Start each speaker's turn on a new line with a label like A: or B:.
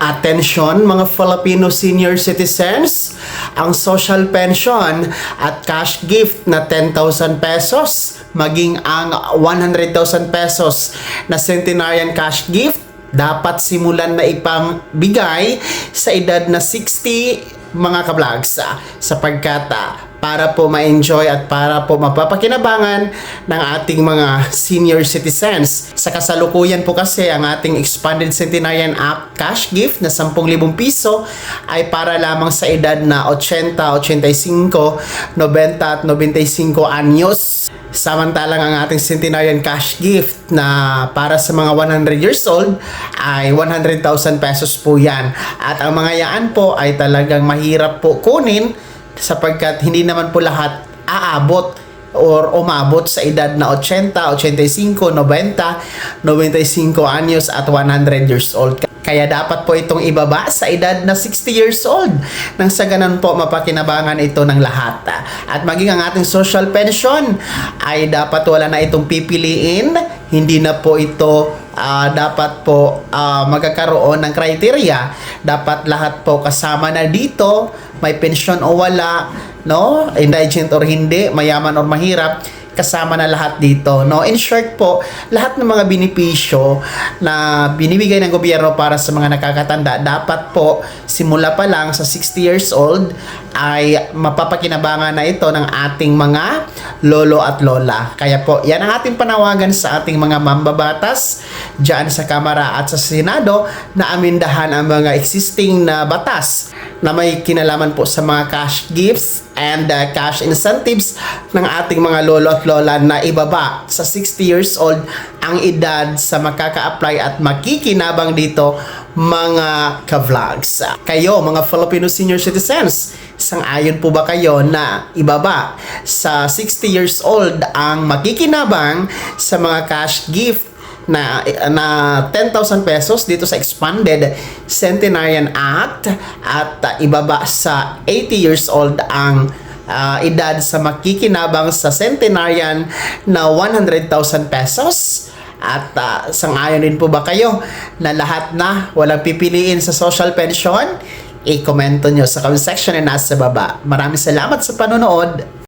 A: Attention mga Filipino senior citizens, ang social pension at cash gift na 10,000 pesos maging ang 100,000 pesos na centenarian cash gift dapat simulan na ipangbigay sa edad na 60 mga ka-vlogs sapagkat para po ma-enjoy at para po mapapakinabangan ng ating mga senior citizens. Sa kasalukuyan po kasi ang ating Expanded Centenarian Act cash gift na 10,000 piso ay para lamang sa edad na 80, 85, 90 at 95 anyos. Samantalang ang ating Centenarian cash gift na para sa mga 100 years old ay 100,000 pesos po yan. At ang mga yaan po ay talagang mahirap po kunin sapagkat hindi naman po lahat aabot or umabot sa edad na 80, 85, 90, 95 anyos at 100 years old. Kaya dapat po itong ibaba sa edad na 60 years old nang sa ganun po mapakinabangan ito ng lahat. At maging ang ating social pension ay dapat wala na itong pipiliin, hindi na po ito dapat po magkakaroon ng criteria. Dapat lahat po kasama na dito, may pensyon o wala, no? Indigent or hindi, mayaman or mahirap, kasama na lahat dito, no? In short po, lahat ng mga benepisyo na binibigay ng gobyerno para sa mga nakakatanda, dapat po simula pa lang sa 60 years old ay mapapakinabangan na ito ng ating mga lolo at lola. Kaya po, yan ang ating panawagan sa ating mga mambabatas dyan sa Kamara at sa Senado na amindahan ang mga existing na batas na may kinalaman po sa mga cash gifts and cash incentives ng ating mga lolo at lola na ibaba sa 60 years old ang edad sa makaka-apply at makikinabang dito mga ka-vlogs. Kayo mga Filipino senior citizens, sang-ayon po ba kayo na ibaba sa 60 years old ang makikinabang sa mga cash gift na 10,000 pesos dito sa Expanded Centenarian Act at ibaba sa 80 years old ang edad sa makikinabang sa centenarian na 100,000 pesos? At sang-ayon din po ba kayo na lahat na walang pipiliin sa social pension? I-komento nyo sa comment section na nasa baba. Maraming salamat sa panonood.